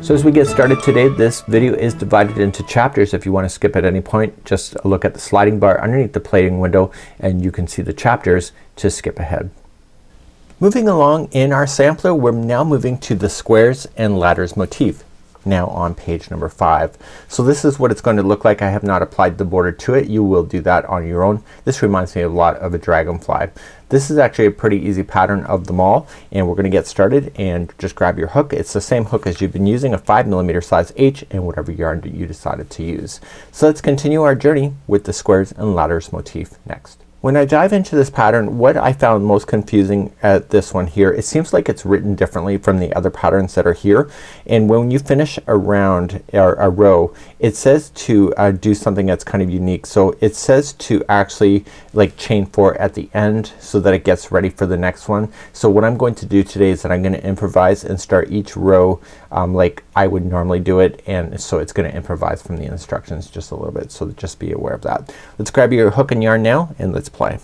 So as we get started today, this video is divided into chapters. If you want to skip at any point, just look at the sliding bar underneath the plating window and you can see the chapters to skip ahead. Moving along in our sampler, we're now moving to the squares and ladders motif. Now on page number 5. So this is what it's going to look like. I have not applied the border to it. You will do that on your own. This reminds me a lot of a dragonfly. This is actually a pretty easy pattern of them all, and we're gonna get started and just grab your hook. It's the same hook as you've been using, a 5mm size H, and whatever yarn you decided to use. So let's continue our journey with the squares and ladders motif next. When I dive into this pattern, what I found most confusing at this one here, it seems like it's written differently from the other patterns that are here, and when you finish around a row, it says to do something that's kind of unique. So it says to actually like chain 4 at the end so that it gets ready for the next one. So what I'm going to do today is that I'm gonna improvise and start each row like I would normally do it, and so it's gonna improvise from the instructions just a little bit, so just be aware of that. Let's grab your hook and yarn now and let's play.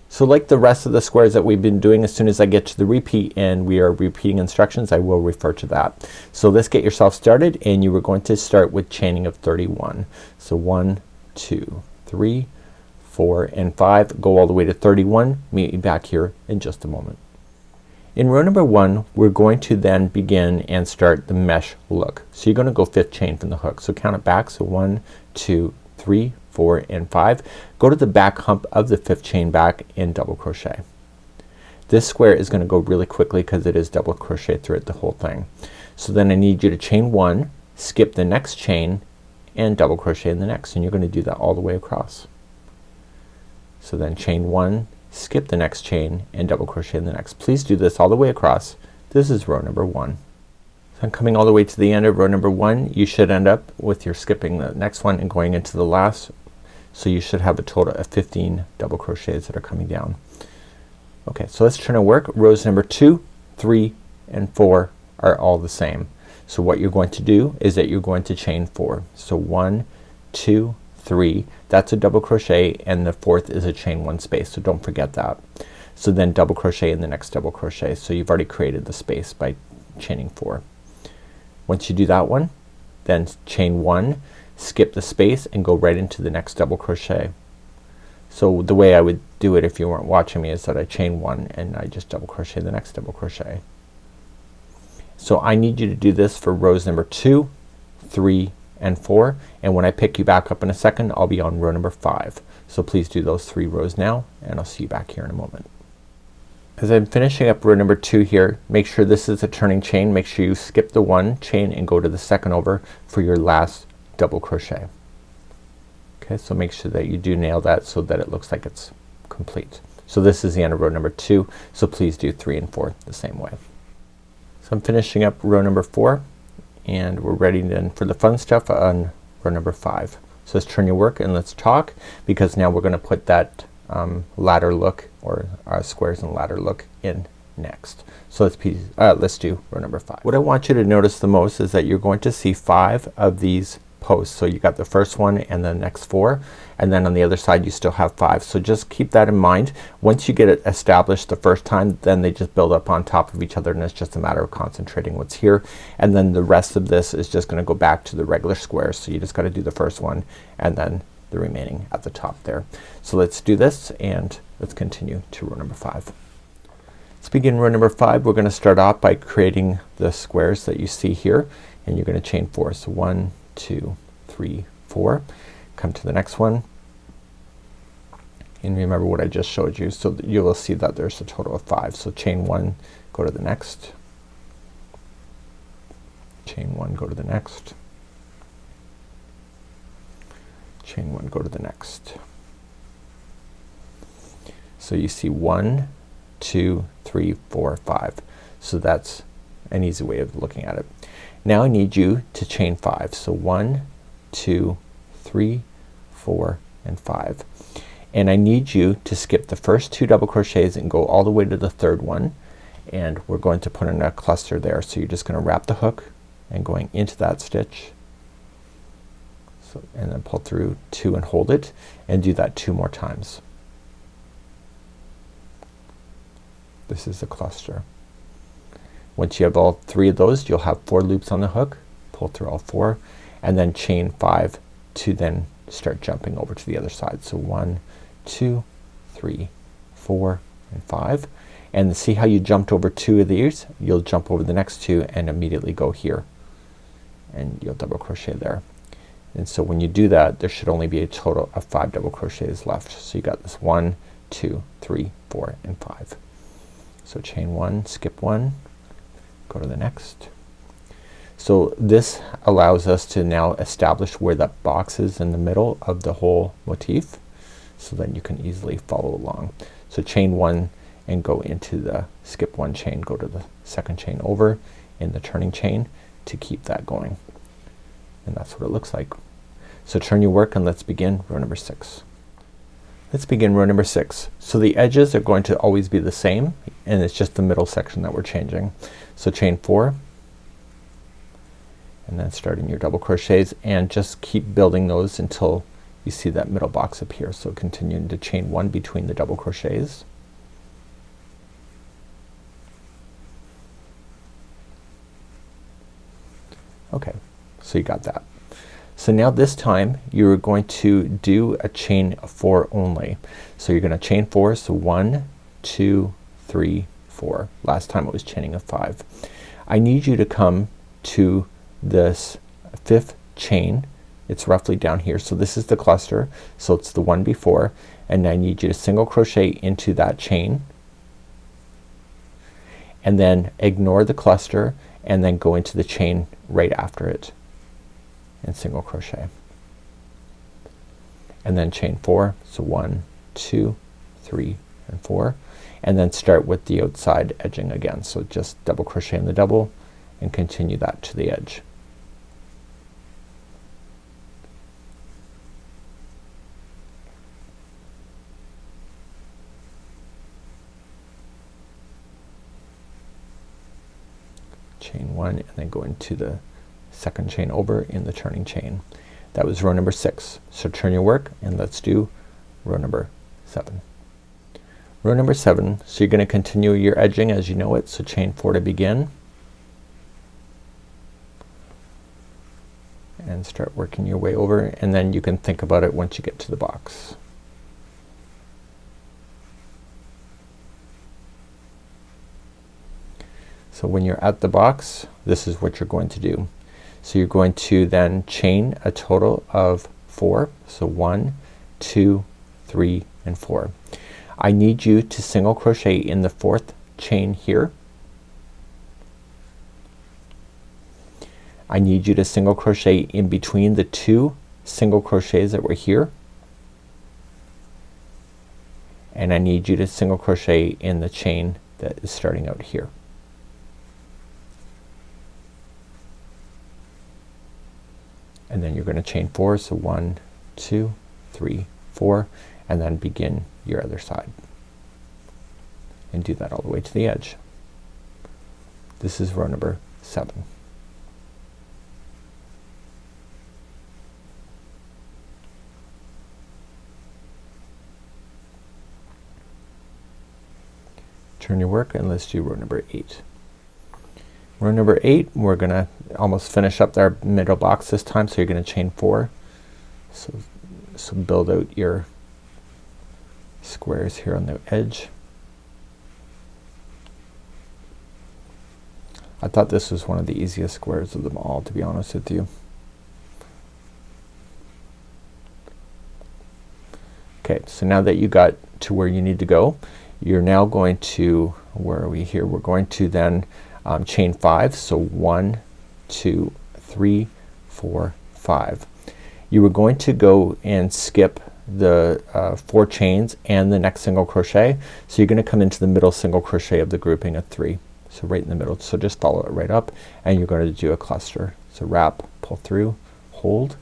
So like the rest of the squares that we've been doing, as soon as I get to the repeat and we are repeating instructions, I will refer to that. So let's get yourself started, and you are going to start with chaining of 31. So 1, 2, 3, 4 and 5. Go all the way to 31. Meet me back here in just a moment. In row number 1, we're going to then begin and start the mesh look. So you're gonna go 5th chain from the hook. So count it back. So 1, 2, 3, 4 and 5. Go to the back hump of the 5th chain back and double crochet. This square is gonna go really quickly because it is double crochet through it the whole thing. So then I need you to chain 1, skip the next chain and double crochet in the next, and you're gonna do that all the way across. So then chain 1, skip the next chain and double crochet in the next. Please do this all the way across. This is row number 1. So I'm coming all the way to the end of row number 1. You should end up with your skipping the next one and going into the last. So you should have a total of 15 double crochets that are coming down. Okay, so let's turn our work. Rows number 2, 3 and 4 are all the same. So what you're going to do is that you're going to chain 4. So 1, 2, 3, that's a double crochet, and the 4th is a chain 1 space, so don't forget that. So then double crochet in the next double crochet. So you've already created the space by chaining 4. Once you do that one, then chain 1, skip the space and go right into the next double crochet. So the way I would do it if you weren't watching me is that I chain 1 and I just double crochet the next double crochet. So I need you to do this for rows number 2, 3 and 4, and when I pick you back up in a second, I'll be on row number 5. So please do those 3 rows now, and I'll see you back here in a moment. As I'm finishing up row number 2 here, make sure this is a turning chain. Make sure you skip the 1 chain and go to the second over for your last double crochet. Okay, so make sure that you do nail that so that it looks like it's complete. So this is the end of row number 2, so please do 3 and 4 the same way. So I'm finishing up row number 4, and we're ready then for the fun stuff on row number 5. So let's turn your work and let's talk, because now we're gonna put that ladder look or squares and ladder look in next. So let's do row number 5. What I want you to notice the most is that you're going to see 5 of these posts. So you got the first one and the next 4, and then on the other side you still have 5. So just keep that in mind. Once you get it established the first time, then they just build up on top of each other, and it's just a matter of concentrating what's here, and then the rest of this is just gonna go back to the regular squares. So you just gotta do the first one and then the remaining at the top there. So let's do this and let's continue to row number 5. Let's begin row number 5. We're gonna start off by creating the squares that you see here, and you're gonna chain 4. So 1, 2, 3, 4. Come to the next one, and remember what I just showed you, so that you will see that there's a total of 5. So chain 1, go to the next, chain 1, go to the next, chain 1, go to the next. So you see 1, 2, 3, 4, 5. So that's an easy way of looking at it. Now I need you to chain 5. So 1, 2, 3, 4 and 5. And I need you to skip the first 2 double crochets and go all the way to the 3rd one, and we're going to put in a cluster there. So you're just gonna wrap the hook and going into that stitch, so, and then pull through 2 and hold it, and do that 2 more times. This is a cluster. Once you have all 3 of those, you'll have 4 loops on the hook, pull through all 4, and then chain 5 to then start jumping over to the other side. So 1, 2, 3, 4 and 5, and see how you jumped over 2 of these? You'll jump over the next 2 and immediately go here, and you'll double crochet there. And so when you do that, there should only be a total of 5 double crochets left. So you got this 1, 2, 3, 4 and 5. So chain 1, skip 1, go to the next. So this allows us to now establish where that box is in the middle of the whole motif, so then you can easily follow along. So chain 1 and go into the skip 1 chain, go to the second chain over in the turning chain to keep that going, and that's what it looks like. So turn your work and let's begin row number 6. Let's begin row number 6. So the edges are going to always be the same, and it's just the middle section that we're changing. So chain 4 and then starting your double crochets, and just keep building those until you see that middle box appear. So continuing to chain 1 between the double crochets. Okay, so you got that. So now this time you're going to do a chain 4 only. So you're gonna chain 4, so 1, 2, 3, 4. Last time it was chaining of 5. I need you to come to this 5th chain. It's roughly down here. So this is the cluster, so it's the one before, and I need you to single crochet into that chain, and then ignore the cluster and then go into the chain right after it and single crochet, and then chain 4. So 1, 2, 3 and 4, and then start with the outside edging again. So just double crochet in the double and continue that to the edge. Chain 1 and then go into the second chain over in the turning chain. That was row number 6. So turn your work and let's do row number 7. Row number 7, so you're gonna continue your edging as you know it. So chain 4 to begin, and start working your way over, and then you can think about it once you get to the box. So when you're at the box, this is what you're going to do. So you're going to then chain a total of 4. So 1, 2, 3 and 4. I need you to single crochet in the 4th chain here. I need you to single crochet in between the 2 single crochets that were here, and I need you to single crochet in the chain that is starting out here. And then you're gonna chain 4. So 1, 2, 3, 4, and then begin your other side and do that all the way to the edge. This is row number 7. Turn your work and let's do row number 8. Row number 8, we're gonna almost finish up our middle box this time, so you're gonna chain 4. So build out your squares here on the edge. I thought this was one of the easiest squares of them all, to be honest with you. Okay, so now that you got to where you need to go, you're now going to, where are we here? We're going to then chain 5. So 1, 2, 3, 4, 5. You were going to go and skip the 4 chains and the next single crochet. So you're gonna come into the middle single crochet of the grouping of 3. So right in the middle. So just follow it right up, and you're going to do a cluster. So wrap, pull through, hold,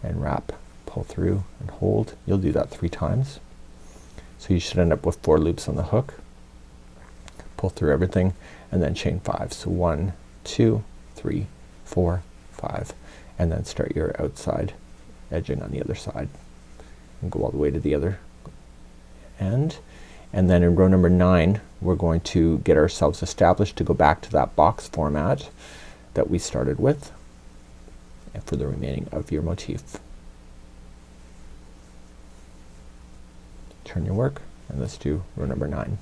and wrap, pull through, and hold. You'll do that 3 times. So you should end up with 4 loops on the hook. Pull through everything and then chain 5. So 1, 2, 3, 4, 5, and then start your outside edging on the other side and go all the way to the other end. And then in row number 9, we're going to get ourselves established to go back to that box format that we started with. and for the remaining of your motif. Turn your work and let's do row number 9.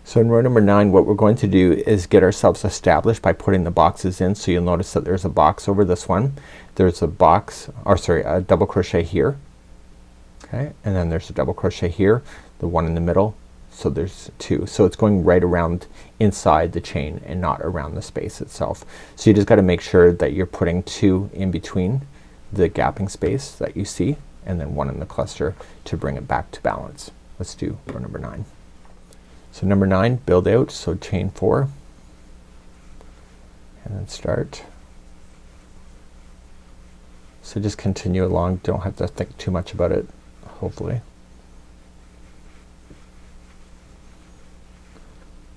So in row number 9 what we're going to do is get ourselves established by putting the boxes in. So you'll notice that there's a box over this one. There's a box, or sorry, a double crochet here. Okay, and then there's a double crochet here, the one in the middle. So there's 2. So it's going right around inside the chain and not around the space itself. So you just gotta make sure that you're putting 2 in between the gapping space that you see, and then 1 in the cluster to bring it back to balance. Let's do row number 9. So number 9, build out, so chain 4 and then start. So just continue along, don't have to think too much about it, hopefully.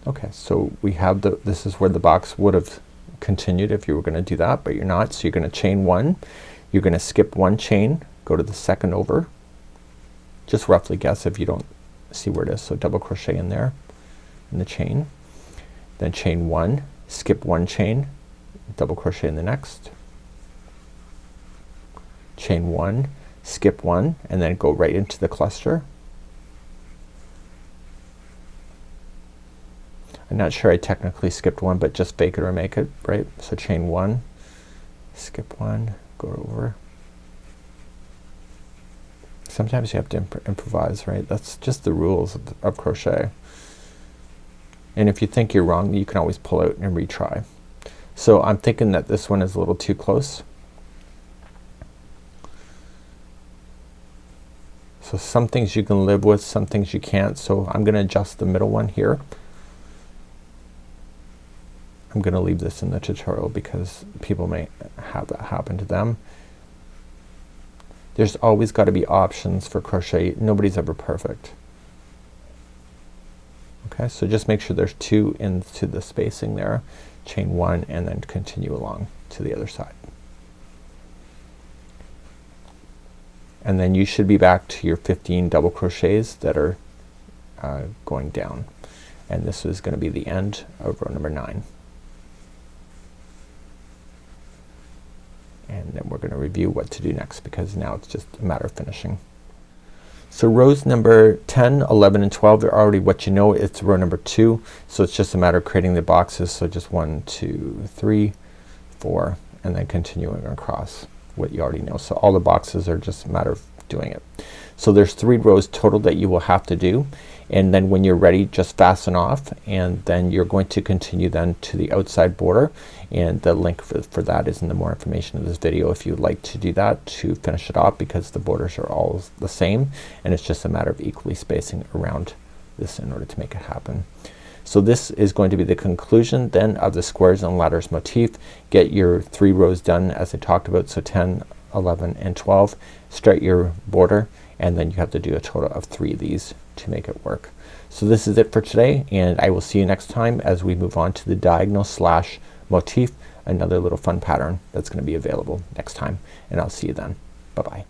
Okay, so we have the, this is where the box would have continued if you were gonna do that, but you're not. So you're gonna chain 1, you're gonna skip 1 chain, go to the second over, just roughly guess if you don't see where it is. So double crochet in there in the chain, then chain 1, skip 1 chain, double crochet in the next, chain 1, skip 1, and then go right into the cluster. I'm not sure I technically skipped 1, but just fake it or make it, right? So chain 1, skip 1, go over. Sometimes you have to improvise, right? That's just the rules of crochet. And if you think you're wrong, you can always pull out and retry. So I'm thinking that this one is a little too close. So some things you can live with, some things you can't. So I'm gonna adjust the middle one here. I'm gonna leave this in the tutorial because people may have that happen to them. There's always got to be options for crochet. Nobody's ever perfect. Okay, so just make sure there's 2 into the spacing there. Chain 1 and then continue along to the other side. And then you should be back to your 15 double crochets that are going down. And this is gonna be the end of row number 9. And then we're gonna review what to do next because now it's just a matter of finishing. So rows number 10, 11, and 12 are already what you know. It's row number 2. So it's just a matter of creating the boxes. So just 1, 2, 3, 4, and then continuing across what you already know. So all the boxes are just a matter of doing it. So there's 3 rows total that you will have to do. And then when you're ready, just fasten off, and then you're going to continue then to the outside border, and the link for that is in the more information of this video if you'd like to do that to finish it off, because the borders are all the same and it's just a matter of equally spacing around this in order to make it happen. So this is going to be the conclusion then of the squares and ladders motif. Get your 3 rows done as I talked about, so 10, 11, and 12. Start your border, and then you have to do a total of 3 of these to make it work. So this is it for today, and I will see you next time as we move on to the diagonal slash motif, another little fun pattern that's gonna be available next time, and I'll see you then. Bye bye.